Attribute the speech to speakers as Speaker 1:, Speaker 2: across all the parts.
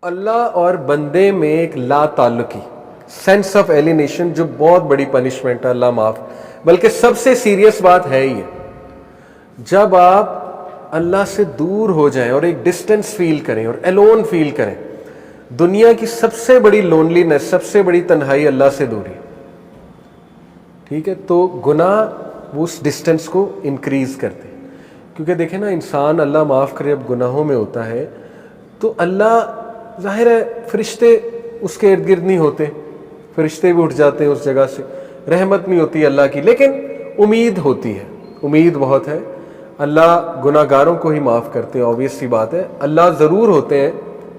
Speaker 1: اللہ اور بندے میں ایک لا تعلقی سینس آف ایلینیشن جو بہت بڑی پنشمنٹ ہے، اللہ معاف، بلکہ سب سے سیریس بات ہے ہی ہے۔ جب آپ اللہ سے دور ہو جائیں اور ایک ڈسٹینس فیل کریں اور ایلون فیل کریں، دنیا کی سب سے بڑی لونلینس، سب سے بڑی تنہائی اللہ سے دوری، ٹھیک ہے؟ تو گناہ وہ اس ڈسٹینس کو انکریز کرتے ہیں، کیونکہ دیکھیں نا، انسان اللہ معاف کرے اب گناہوں میں ہوتا ہے تو اللہ، ظاہر ہے فرشتے اس کے ارد گرد نہیں ہوتے، فرشتے بھی اٹھ جاتے ہیں اس جگہ سے، رحمت نہیں ہوتی اللہ کی، لیکن امید ہوتی ہے، امید بہت ہے۔ اللہ گناہ گاروں کو ہی معاف کرتے ہیں، آبویس سی بات ہے۔ اللہ ضرور ہوتے ہیں،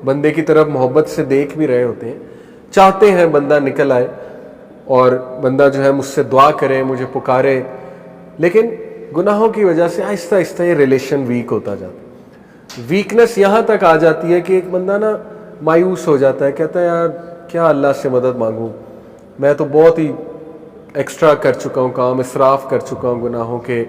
Speaker 1: بندے کی طرف محبت سے دیکھ بھی رہے ہوتے ہیں، چاہتے ہیں بندہ نکل آئے اور بندہ جو ہے مجھ سے دعا کرے، مجھے پکارے، لیکن گناہوں کی وجہ سے آہستہ آہستہ یہ ریلیشن ویک ہوتا جاتا ہے۔ ویکنس یہاں تک آ جاتی ہے کہ ایک بندہ نا مایوس ہو جاتا ہے، کہتا ہے یار کیا اللہ سے مدد مانگوں، میں تو بہت ہی ایکسٹرا کر چکا ہوں، کام اسراف کر چکا ہوں گناہوں کے،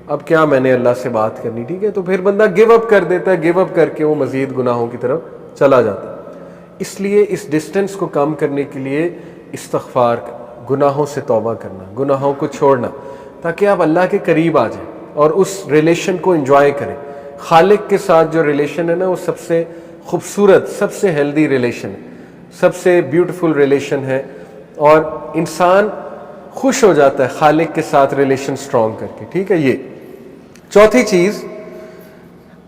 Speaker 1: اب کیا میں نے اللہ سے بات کرنی، ٹھیک ہے؟ تو پھر بندہ گیو اپ کر دیتا ہے، گیو اپ کر کے وہ مزید گناہوں کی طرف چلا جاتا ہے۔ اس لیے اس ڈسٹینس کو کم کرنے کے لیے استغفار، گناہوں سے توبہ کرنا، گناہوں کو چھوڑنا، تاکہ آپ اللہ کے قریب آ جائیں اور اس ریلیشن کو انجوائے کریں۔ خالق کے ساتھ جو ریلیشن ہے نا، وہ سب سے خوبصورت، سب سے ہیلدی ریلیشن ہے، سب سے بیوٹیفل ریلیشن ہے، اور انسان خوش ہو جاتا ہے خالق کے ساتھ ریلیشن سٹرونگ کر کے، ٹھیک ہے؟ یہ چوتھی چیز،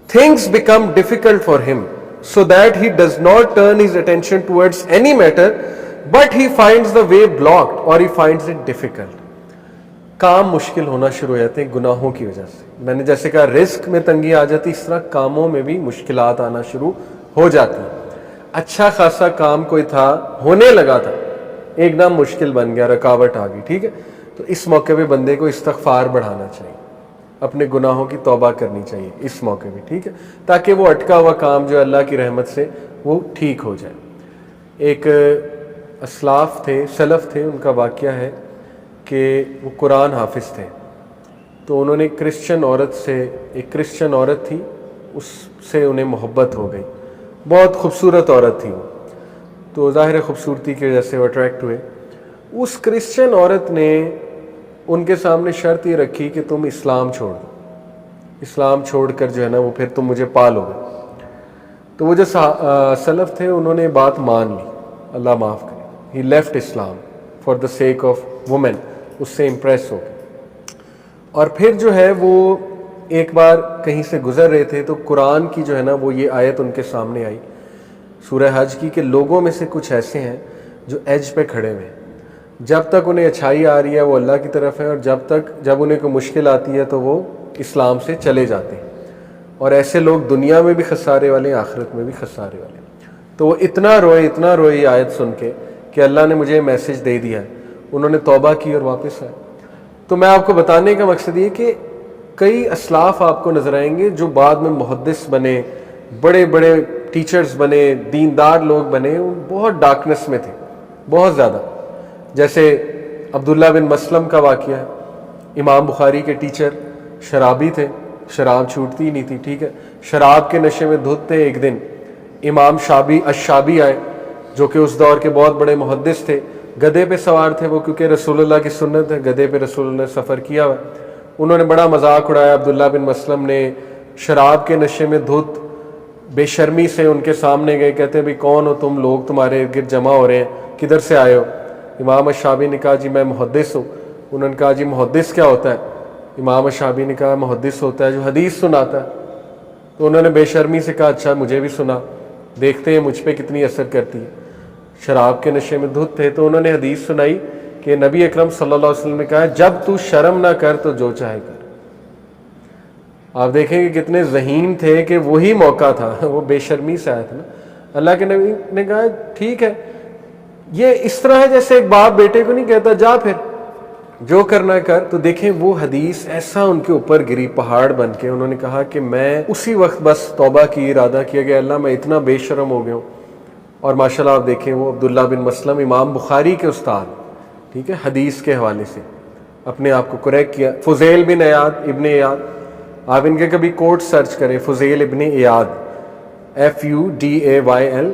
Speaker 1: things become difficult for him so that he does not turn his attention towards any matter but he finds the way blocked or he finds it difficult۔ کام مشکل ہونا شروع ہو جاتے ہیں گناہوں کی وجہ سے۔ میں نے جیسے کہا رزق میں تنگی آ جاتی، اس طرح کاموں میں بھی مشکلات آنا شروع ہو جاتی ہیں۔ اچھا خاصا کام کوئی تھا، ہونے لگا تھا، ایک دم مشکل بن گیا، رکاوٹ آ گئی، ٹھیک ہے؟ تو اس موقع پہ بندے کو استغفار بڑھانا چاہیے، اپنے گناہوں کی توبہ کرنی چاہیے اس موقع پہ، ٹھیک ہے؟ تاکہ وہ اٹکا ہوا کام جو اللہ کی رحمت سے وہ ٹھیک ہو جائے۔ ایک اسلاف تھے، سلف تھے، ان کا واقعہ ہے کہ وہ قرآن حافظ تھے، تو انہوں نے کرسچن عورت سے، ایک کرسچن عورت تھی، اس سے انہیں محبت ہو گئی، بہت خوبصورت عورت تھی وہ، تو ظاہر خوبصورتی کی وجہ سے وہ اٹریکٹ ہوئے۔ اس کرسچن عورت نے ان کے سامنے شرط یہ رکھی کہ تم اسلام چھوڑ دو، اسلام چھوڑ کر جو ہے نا وہ پھر تم مجھے پالو گے۔ تو وہ جو سلف تھے انہوں نے بات مان لی، اللہ معاف کرے، ہی left Islam for the sake of women, اس سے امپریس ہو گئے۔ اور پھر جو ہے وہ ایک بار کہیں سے گزر رہے تھے تو قرآن کی جو ہے نا وہ یہ آیت ان کے سامنے آئی، سورہ حج کی، کہ لوگوں میں سے کچھ ایسے ہیں جو ایج پہ کھڑے ہوئے ہیں، جب تک انہیں اچھائی آ رہی ہے وہ اللہ کی طرف ہے، اور جب انہیں کوئی مشکل آتی ہے تو وہ اسلام سے چلے جاتے ہیں، اور ایسے لوگ دنیا میں بھی خسارے والے ہیں، آخرت میں بھی خسارے والے ہیں۔ تو وہ اتنا روئے یہ آیت سن کے کہ اللہ نے مجھے میسج دے دیا ہے، انہوں نے توبہ کی اور واپس آئے۔ تو میں آپ کو بتانے کا مقصد یہ کہ کئی اسلاف آپ کو نظر آئیں گے جو بعد میں محدث بنے، بڑے بڑے ٹیچرز بنے، دیندار لوگ بنے، وہ بہت ڈارکنس میں تھے، بہت زیادہ۔ جیسے عبداللہ بن مسلم کا واقعہ ہے، امام بخاری کے ٹیچر، شرابی تھے، شراب چھوٹتی ہی نہیں تھی، ٹھیک ہے؟ شراب کے نشے میں دھت تھے۔ ایک دن امام الشابی آئے، جو کہ اس دور کے بہت بڑے محدث تھے، گدھے پہ سوار تھے وہ، کیونکہ رسول اللہ کی سنت ہے، گدھے پہ رسول اللہ نے سفر کیا ہوا۔ انہوں نے بڑا مذاق اڑایا، عبداللہ بن مسلم نے، شراب کے نشے میں دھت، بے شرمی سے ان کے سامنے گئے، کہتے ہیں بھئی کون ہو تم لوگ، تمہارے ارد گرد جمع ہو رہے ہیں، کدھر سے آئے ہو؟ امام الشابی نے کہا جی میں محدث ہوں۔ انہوں نے کہا جی محدث کیا ہوتا ہے؟ امام الشابی نے کہا محدث ہوتا ہے جو حدیث سناتا ہے۔ تو انہوں نے بے شرمی سے کہا اچھا مجھے بھی سنا، دیکھتے ہیں مجھ پہ کتنی اثر کرتی ہے۔ شراب کے نشے میں دھت تھے تو انہوں نے حدیث سنائی کہ نبی اکرم صلی اللہ علیہ وسلم نے کہا جب تو شرم نہ کر تو جو چاہے کر۔ آپ دیکھیں کہ کتنے ذہین تھے کہ وہی موقع تھا، وہ بے شرمی سے آیا تھا نا۔ اللہ کے نبی نے کہا ٹھیک ہے، یہ اس طرح ہے جیسے ایک باپ بیٹے کو نہیں کہتا جا پھر جو کرنا کر۔ تو دیکھیں وہ حدیث ایسا ان کے اوپر گری پہاڑ بن کے، انہوں نے کہا کہ میں اسی وقت بس توبہ کی، ارادہ کیا کہ اللہ میں اتنا بے شرم ہو گیا ہوں۔ اور ماشاءاللہ آپ دیکھیں وہ عبداللہ بن مسلم امام بخاری کے استاد، ٹھیک ہے، حدیث کے حوالے سے اپنے آپ کو کریکٹ کیا۔ فضیل بن ایاد، ابن ایاد، آپ ان کے کبھی کوٹ سرچ کریں، فضیل ابن Ayad, FUDAYL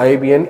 Speaker 1: IBN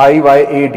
Speaker 1: IYAD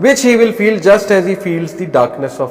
Speaker 1: which he will feel just as he feels the darkness of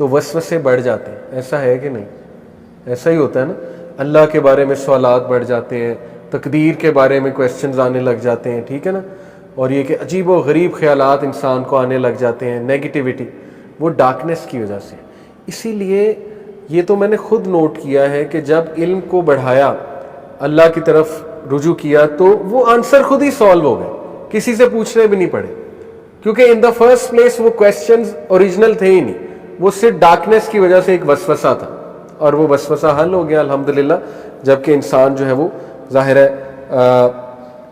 Speaker 1: تو وسوسے بڑھ جاتے ہیں. ایسا ہے کہ نہیں؟ ایسا ہی ہوتا ہے نا. اللہ کے بارے میں سوالات بڑھ جاتے ہیں, تقدیر کے بارے میں کویسچنز آنے لگ جاتے ہیں, ٹھیک ہے نا, اور یہ کہ عجیب و غریب خیالات انسان کو آنے لگ جاتے ہیں, نیگیٹیوٹی, وہ ڈارکنیس کی وجہ سے. اسی لیے یہ تو میں نے خود نوٹ کیا ہے کہ جب علم کو بڑھایا, اللہ کی طرف رجوع کیا, تو وہ آنسر خود ہی سالو ہو گئے, کسی سے پوچھنے بھی نہیں پڑے, کیونکہ ان دا فرسٹ پلیس وہ کویسچنز اوریجنل تھے ہی نہیں, وہ صرف ڈارکنیس کی وجہ سے ایک وسوسہ تھا, اور وہ وسوسہ حل ہو گیا الحمدللہ, جبکہ انسان جو ہے وہ ظاہر ہے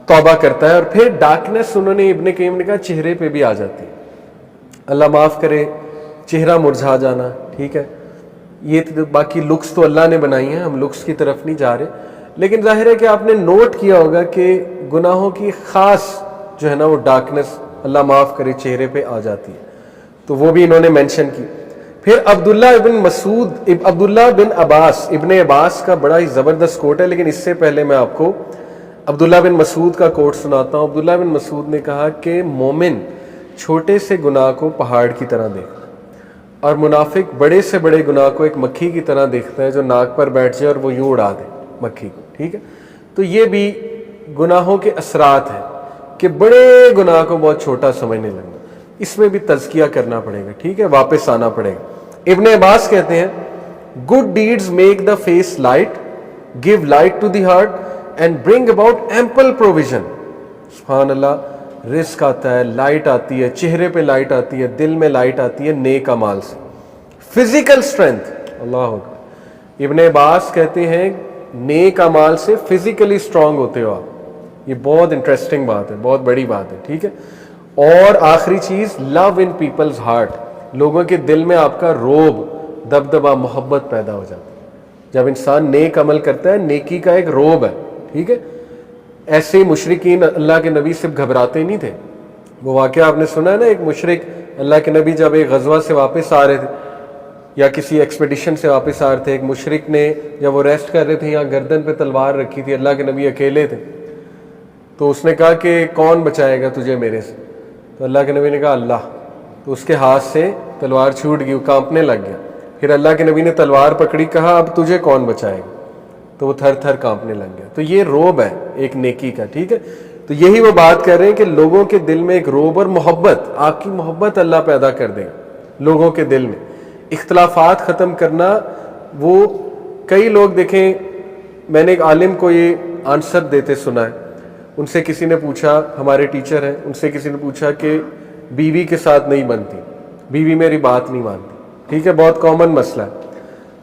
Speaker 1: توبہ کرتا ہے. اور پھر ڈارکنیس انہوں نے ابن قیم نے کہا چہرے پہ بھی آ جاتی ہے. اللہ معاف کرے, چہرہ مرجھا جانا, ٹھیک ہے, یہ باقی لکس تو اللہ نے بنائی ہیں, ہم لکس کی طرف نہیں جا رہے, لیکن ظاہر ہے کہ آپ نے نوٹ کیا ہوگا کہ گناہوں کی خاص جو ہے نا وہ ڈارکنیس اللہ معاف کرے چہرے پہ آ جاتی ہے, تو وہ بھی انہوں نے مینشن کی. پھر عبداللہ بن عباس, ابن عباس کا بڑا ہی زبردست کوٹ ہے, لیکن اس سے پہلے میں آپ کو عبداللہ بن مسعود کا کوٹ سناتا ہوں. عبداللہ بن مسعود نے کہا کہ مومن چھوٹے سے گناہ کو پہاڑ کی طرح دیکھتا ہے, اور منافق بڑے سے بڑے گناہ کو ایک مکھی کی طرح دیکھتا ہے جو ناک پر بیٹھ جائے اور وہ یوں اڑا دے مکھی کو, ٹھیک ہے. تو یہ بھی گناہوں کے اثرات ہیں کہ بڑے گناہ کو بہت چھوٹا سمجھنے لگنا, اس میں بھی تزکیہ کرنا پڑے گا, ٹھیک ہے, واپس آنا پڑے گا. ابن عباس کہتے ہیں good deeds make the face light, give light to the heart and bring about ample provision. سبحان اللہ, رزق آتا ہے, لائٹ آتی ہے, چہرے پہ لائٹ آتی ہے, دل میں لائٹ آتی ہے نیک اعمال سے. فزیکل اسٹرینتھ, اللہ اکبر. ابن عباس کہتے ہیں نیک اعمال سے فزیکلی اسٹرانگ ہوتے ہو آپ. یہ بہت انٹرسٹنگ بات ہے, بہت بڑی بات ہے, ٹھیک ہے. اور آخری چیز, لو ان پیپلز ہارٹ, لوگوں کے دل میں آپ کا روب, دبدبا, محبت پیدا ہو جاتی ہے. جب انسان نیک عمل کرتا ہے, نیکی کا ایک روب ہے, ٹھیک ہے. ایسے مشرکین اللہ کے نبی سے گھبراتے نہیں تھے. وہ واقعہ آپ نے سنا ہے نا, ایک مشرک اللہ کے نبی جب ایک غزوہ سے واپس آ رہے تھے یا کسی ایکسپیڈیشن سے واپس آ رہے تھے, ایک مشرک نے جب وہ ریسٹ کر رہے تھے یہاں گردن پہ تلوار رکھی تھی, اللہ کے نبی اکیلے تھے, تو اس نے کہا کہ کون بچائے گا تجھے میرے سے؟ تو اللہ کے نبی نے کہا اللہ. تو اس کے ہاتھ سے تلوار چھوٹ گئی, وہ کانپنے لگ گیا. پھر اللہ کے نبی نے تلوار پکڑی, کہا اب تجھے کون بچائے گا؟ تو وہ تھر تھر کانپنے لگ گیا. تو یہ روب ہے ایک نیکی کا, ٹھیک ہے. تو یہی وہ بات کر رہے ہیں کہ لوگوں کے دل میں ایک روب اور محبت, آپ کی محبت اللہ پیدا کر دے گا لوگوں کے دل میں. اختلافات ختم کرنا, وہ کئی لوگ دیکھیں, میں نے ایک عالم کو یہ آنسر دیتے سنا ہے. ان سے کسی نے پوچھا, ہمارے ٹیچر ہیں, ان سے کسی نے پوچھا کہ بیوی کے ساتھ نہیں بنتی, بیوی میری بات نہیں مانتی, ٹھیک ہے, بہت کامن مسئلہ ہے.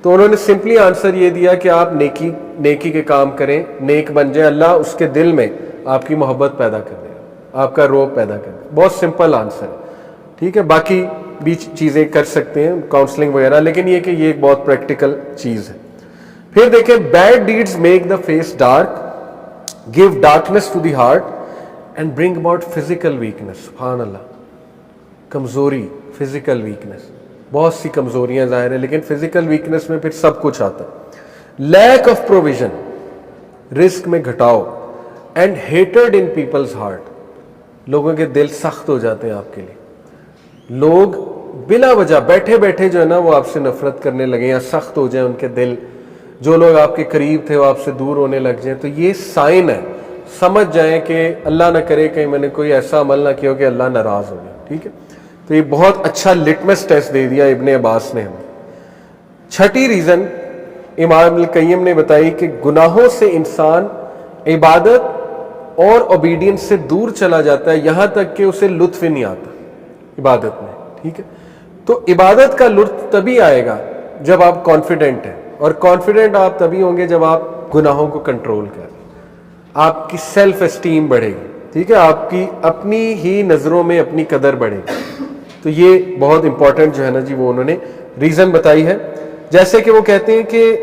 Speaker 1: تو انہوں نے سمپلی آنسر یہ دیا کہ آپ نیکی کے کام کریں, نیک بن جائیں, اللہ اس کے دل میں آپ کی محبت پیدا کر دے گا, آپ کا روب پیدا کر دے گا. بہت سمپل آنسر ہے, ٹھیک ہے. باقی بھی چیزیں کر سکتے ہیں, کاؤنسلنگ وغیرہ, لیکن یہ کہ یہ ایک بہت پریکٹیکل چیز ہے. پھر دیکھیں, bad deeds make the face dark, give darkness to the heart and bring about physical weakness. سبحان اللہ, کمزوری, physical weakness, بہت سی کمزوریاں ظاہر ہیں, لیکن physical weakness میں پھر سب کچھ آتا ہے. lack of provision, رزق میں گھٹاؤ, and hatred in people's heart, لوگوں کے دل سخت ہو جاتے ہیں آپ کے لیے. لوگ بلا وجہ بیٹھے بیٹھے جو ہے نا وہ آپ سے نفرت کرنے لگے یا سخت ہو جائیں ان کے دل. جو لوگ آپ کے قریب تھے وہ آپ سے دور ہونے لگ جائیں, تو یہ سائن ہے, سمجھ جائیں کہ اللہ نہ کرے کہیں میں نے کوئی ایسا عمل نہ کیا کہ اللہ ناراض ہو جائے, ٹھیک ہے. تو یہ بہت اچھا لٹمس ٹیسٹ دے دیا ابن عباس نے ہمیں. چھٹی ریزن امام ابن القیم نے بتائی کہ گناہوں سے انسان عبادت اور اوبیڈینس سے دور چلا جاتا ہے, یہاں تک کہ اسے لطف ہی نہیں آتا عبادت میں, ٹھیک ہے. تو عبادت کا لطف تبھی آئے گا جب آپ کانفیڈنٹ ہیں, اور کانفیڈنٹ آپ تبھی ہوں گے جب آپ گناہوں کو کنٹرول کریں, آپ کی سیلف اسٹیم بڑھے گی, ٹھیک ہے, آپ کی اپنی ہی نظروں میں اپنی قدر بڑھے گی. تو یہ بہت امپورٹنٹ جو ہے نا جی وہ انہوں نے ریزن بتائی ہے. جیسے کہ وہ کہتے ہیں کہ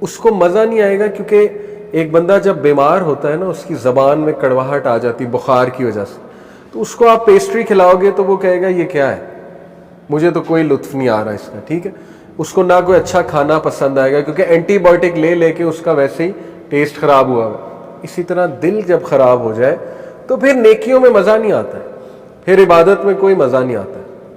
Speaker 1: اس کو مزہ نہیں آئے گا, کیونکہ ایک بندہ جب بیمار ہوتا ہے نا اس کی زبان میں کڑواہٹ آ جاتی بخار کی وجہ سے, تو اس کو آپ پیسٹری کھلاؤ گے تو وہ کہے گا یہ کیا ہے, مجھے تو کوئی لطف نہیں آ رہا اس کا, ٹھیک ہے. اس کو نہ کوئی اچھا کھانا پسند آئے گا, کیونکہ اینٹی بایوٹک لے لے کے اس کا ویسے ہی ٹیسٹ خراب ہوا ہے. اسی طرح دل جب خراب ہو جائے تو پھر نیکیوں میں مزہ نہیں آتا ہے, پھر عبادت میں کوئی مزہ نہیں آتا ہے,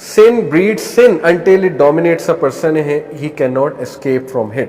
Speaker 1: sin breeds sin until it dominates a person, he cannot escape from it।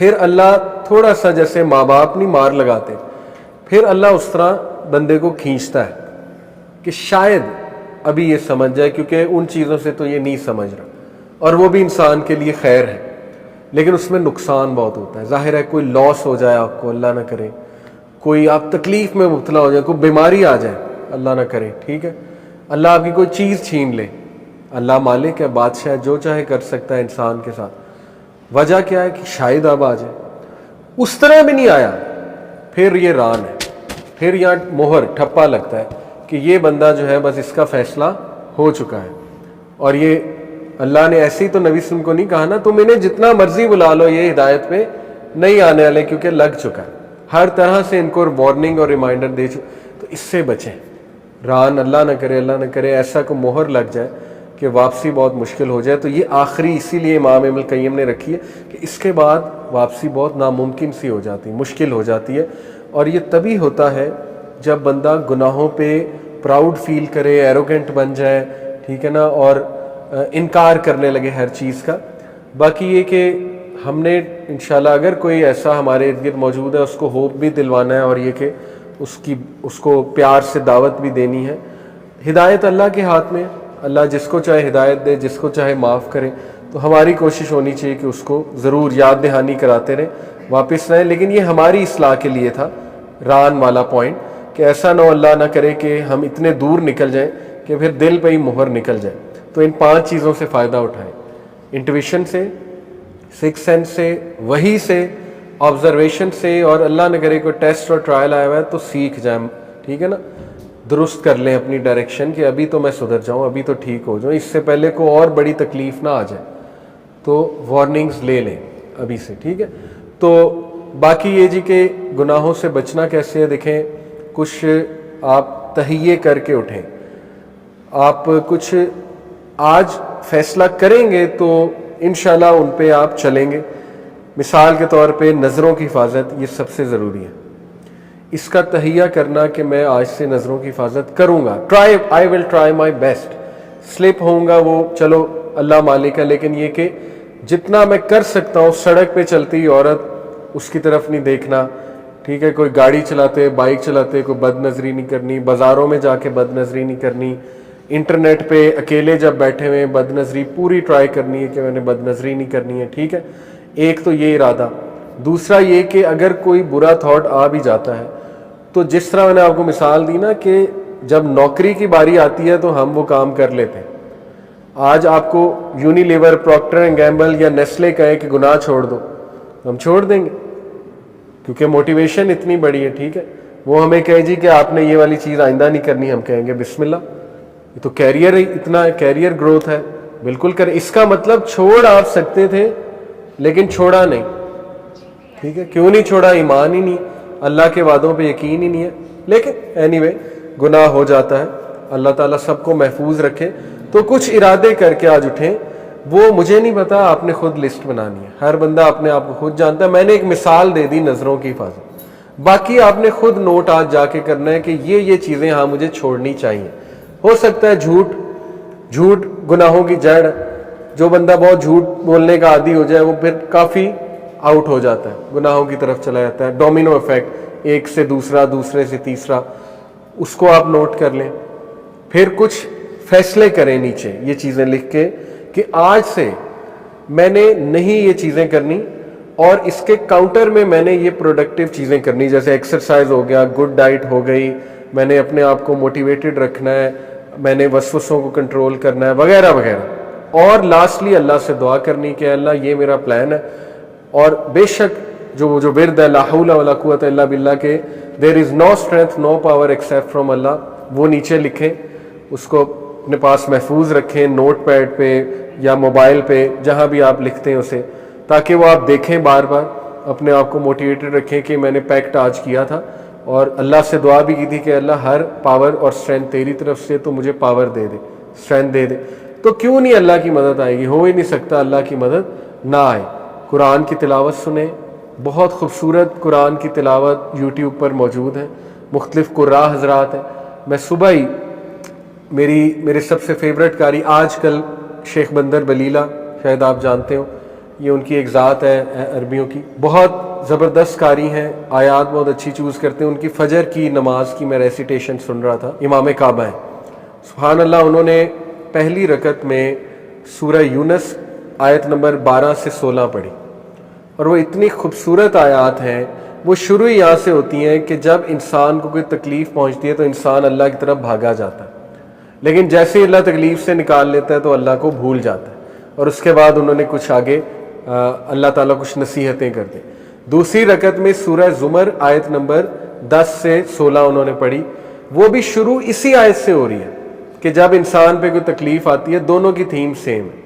Speaker 1: پھر اللہ تھوڑا سا جیسے ماں باپ نہیں مار لگاتے، پھر اللہ اس طرح بندے کو کھینچتا ہے کہ شاید ابھی یہ سمجھ جائے، کیونکہ ان چیزوں سے تو یہ نہیں سمجھ رہا، اور وہ بھی انسان کے لیے خیر ہے، لیکن اس میں نقصان بہت ہوتا ہے۔ ظاہر ہے کوئی لاس ہو جائے آپ کو، اللہ نہ کرے، کوئی آپ تکلیف میں مبتلا ہو جائے، کوئی بیماری آ جائے، اللہ نہ کرے، ٹھیک ہے، اللہ آپ کی کوئی چیز چھین لے، اللہ مالک ہے، بادشاہ، جو چاہے کر سکتا ہے انسان کے ساتھ۔ وجہ کیا ہے کہ شاید اب آ جائے، اس طرح بھی نہیں آیا، پھر یہ ران ہے، پھر یہاں مہر ٹھپا لگتا ہے کہ یہ بندہ جو ہے بس اس کا فیصلہ ہو چکا ہے۔ اور یہ اللہ نے ایسے ہی تو نبی وسلم کو نہیں کہا نا تم انہیں جتنا مرضی بلا لو یہ ہدایت پہ نہیں آنے والے، کیونکہ لگ چکا ہے، ہر طرح سے ان کو وارننگ اور ریمائنڈر دے چکا، تو اس سے بچیں۔ ران اللہ نہ کرے، اللہ نہ کرے ایسا کو مہر لگ جائے کہ واپسی بہت مشکل ہو جائے، تو یہ آخری اسی لیے امام ابن القیم نے رکھی ہے کہ اس کے بعد واپسی بہت ناممکن سی ہو جاتی ہے، مشکل ہو جاتی ہے۔ اور یہ تبھی ہوتا ہے جب بندہ گناہوں پہ پراؤڈ فیل کرے، ایروگنٹ بن جائے، ٹھیک ہے نا، اور انکار کرنے لگے ہر چیز کا۔ باقی یہ کہ ہم نے انشاءاللہ اگر کوئی ایسا ہمارے ارد گرد موجود ہے اس کو ہوپ بھی دلوانا ہے، اور یہ کہ اس کو پیار سے دعوت بھی دینی ہے۔ ہدایت اللہ کے ہاتھ میں، اللہ جس کو چاہے ہدایت دے، جس کو چاہے معاف کرے، تو ہماری کوشش ہونی چاہیے کہ اس کو ضرور یاد دہانی کراتے رہیں، واپس رہیں۔ لیکن یہ ہماری اصلاح کے لیے تھا ران والا پوائنٹ، کہ ایسا نہ اللہ نہ کرے کہ ہم اتنے دور نکل جائیں کہ پھر دل پہ ہی مہر نکل جائے۔ تو ان 5 چیزوں سے فائدہ اٹھائیں، انٹویشن سے، سکس سینس سے، وحی سے، آبزرویشن سے، اور اللہ نہ کرے کوئی ٹیسٹ اور ٹرائل آیا ہوا ہے تو سیکھ جائیں، ٹھیک ہے نا، درست کر لیں اپنی ڈائریکشن کہ ابھی تو میں سدھر جاؤں، ابھی تو ٹھیک ہو جاؤں، اس سے پہلے کو اور بڑی تکلیف نہ آ جائے، تو وارننگز لے لیں ابھی سے، ٹھیک ہے۔ تو باقی یہ جی کہ گناہوں سے بچنا کیسے ہے، دیکھیں کچھ آپ تہیے کر کے اٹھیں، آپ کچھ آج فیصلہ کریں گے تو انشاءاللہ ان پہ آپ چلیں گے۔ مثال کے طور پہ نظروں کی حفاظت، یہ سب سے ضروری ہے، اس کا تہیہ کرنا کہ میں آج سے نظروں کی حفاظت کروں گا، I will try my best, slip ہوں گا وہ چلو اللہ مالک ہے، لیکن یہ کہ جتنا میں کر سکتا ہوں، سڑک پہ چلتی عورت اس کی طرف نہیں دیکھنا، ٹھیک ہے، کوئی گاڑی چلاتے، بائک چلاتے کوئی بد نظری نہیں کرنی، بازاروں میں جا کے بد نظری نہیں کرنی، انٹرنیٹ پہ اکیلے جب بیٹھے ہوئے بد نظری پوری ٹرائی کرنی ہے کہ میں نے بد نظری نہیں کرنی ہے، ٹھیک ہے۔ ایک تو یہ ارادہ، دوسرا یہ کہ اگر کوئی برا تھاٹ آ بھی جاتا ہے تو جس طرح میں نے آپ کو مثال دی نا کہ جب نوکری کی باری آتی ہے تو ہم وہ کام کر لیتے ہیں۔ آج آپ کو یونیلیور، پروکٹر اینڈ گیمبل یا نیسلے کہے کہ گناہ چھوڑ دو، ہم چھوڑ دیں گے، کیونکہ موٹیویشن اتنی بڑی ہے، ٹھیک ہے۔ وہ ہمیں کہے جی کہ آپ نے یہ والی چیز آئندہ نہیں کرنی، ہم کہیں گے بسم اللہ، یہ تو کیریئر، اتنا کیریئر گروتھ ہے، بالکل کریں۔ اس کا مطلب چھوڑ آپ سکتے تھے لیکن چھوڑا نہیں، ٹھیک ہے، کیوں نہیں چھوڑا؟ ایمان ہی نہیں، اللہ کے وعدوں پہ یقین ہی نہیں ہے۔ لیکن اینی وے گناہ ہو جاتا ہے، اللہ تعالیٰ سب کو محفوظ رکھے۔ تو کچھ ارادے کر کے آج اٹھیں، وہ مجھے نہیں پتا، آپ نے خود لسٹ بنانی ہے، ہر بندہ اپنے آپ کو خود جانتا ہے۔ میں نے ایک مثال دے دی نظروں کی حفاظت، باقی آپ نے خود نوٹ آج جا کے کرنا ہے کہ یہ چیزیں ہاں مجھے چھوڑنی چاہیے۔ ہو سکتا ہے جھوٹ گناہوں کی جڑ، جو بندہ بہت جھوٹ بولنے کا عادی ہو جائے وہ پھر کافی آؤٹ ہو جاتا ہے، گناہوں کی طرف چلا جاتا ہے، ڈومینو ایفیکٹ، ایک سے دوسرا، دوسرے سے تیسرا، اس کو آپ نوٹ کر لیں۔ پھر کچھ فیصلے کریں نیچے یہ چیزیں لکھ کے کہ آج سے میں نے نہیں یہ چیزیں کرنی، اور اس کے کاؤنٹر میں میں نے یہ پروڈکٹیو چیزیں کرنی، جیسے ایکسرسائز ہو گیا، گڈ ڈائٹ ہو گئی، میں نے اپنے آپ کو موٹیویٹڈ رکھنا ہے، میں نے وسوسوں کو کنٹرول کرنا ہے، وغیرہ وغیرہ۔ اور لاسٹلی اللہ سے دعا کرنی کہ اللہ یہ میرا پلان ہے، اور بے شک جو ورد ہے لا حول ولا قوت الا باللہ کے there is no strength no power except from Allah, وہ نیچے لکھیں، اس کو اپنے پاس محفوظ رکھیں، نوٹ پیڈ پہ یا موبائل پہ، جہاں بھی آپ لکھتے ہیں اسے، تاکہ وہ آپ دیکھیں بار بار، اپنے آپ کو موٹیویٹڈ رکھیں کہ میں نے پیکٹ آج کیا تھا، اور اللہ سے دعا بھی کی تھی کہ اللہ ہر پاور اور اسٹرینتھ تیری طرف سے، تو مجھے پاور دے دے، اسٹرینتھ دے دے۔ تو کیوں نہیں اللہ کی مدد آئے گی؟ ہو ہی نہیں سکتا اللہ کی مدد نہ آئے۔ قرآن کی تلاوت سنیں، بہت خوبصورت قرآن کی تلاوت یوٹیوب پر موجود ہے، مختلف قراء حضرات ہیں۔ میں صبح ہی میرے سب سے فیوریٹ قاری آج کل شیخ بندر بلیلہ، شاید آپ جانتے ہو، یہ ان کی ایک ذات ہے عربیوں کی، بہت زبردست قاری ہیں، آیات بہت اچھی چوز کرتے ہیں. ان کی فجر کی نماز کی میں ریسیٹیشن سن رہا تھا، امام کعبہ ہیں سبحان اللہ. انہوں نے پہلی رکعت میں سورہ یونس آیت نمبر 12 سے 16 پڑھی، اور وہ اتنی خوبصورت آیات ہیں. وہ شروع یہاں سے ہوتی ہیں کہ جب انسان کو کوئی تکلیف پہنچتی ہے تو انسان اللہ کی طرف بھاگا جاتا ہے، لیکن جیسے ہی اللہ تکلیف سے نکال لیتا ہے تو اللہ کو بھول جاتا ہے. اور اس کے بعد انہوں نے کچھ آگے اللہ تعالیٰ کچھ نصیحتیں کر دیں. دوسری رکعت میں سورہ زمر آیت نمبر 10 سے 16 انہوں نے پڑھی. وہ بھی شروع اسی آیت سے ہو رہی ہے کہ جب انسان پہ کوئی تکلیف آتی ہے، دونوں کی تھیم سیم ہے.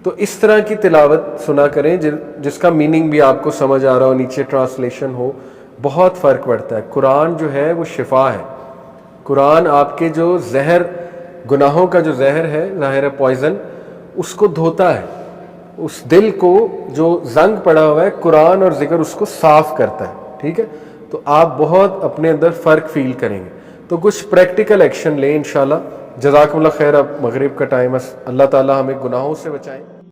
Speaker 1: تو اس طرح کی تلاوت سنا کریں جس کا میننگ بھی آپ کو سمجھ آ رہا ہو، نیچے ٹرانسلیشن ہو. بہت فرق پڑتا ہے. قرآن جو ہے وہ شفا ہے. قرآن آپ کے جو زہر، گناہوں کا جو زہر ہے، ظاہر ہے پوائزن، اس کو دھوتا ہے. اس دل کو جو زنگ پڑا ہوا ہے، قرآن اور ذکر اس کو صاف کرتا ہے. ٹھیک ہے، تو آپ بہت اپنے اندر فرق فیل کریں گے. تو کچھ پریکٹیکل ایکشن لیں انشاءاللہ. جزاکم اللہ خیر. اب مغرب کا ٹائم ہے. اللہ تعالیٰ ہمیں گناہوں سے بچائیں.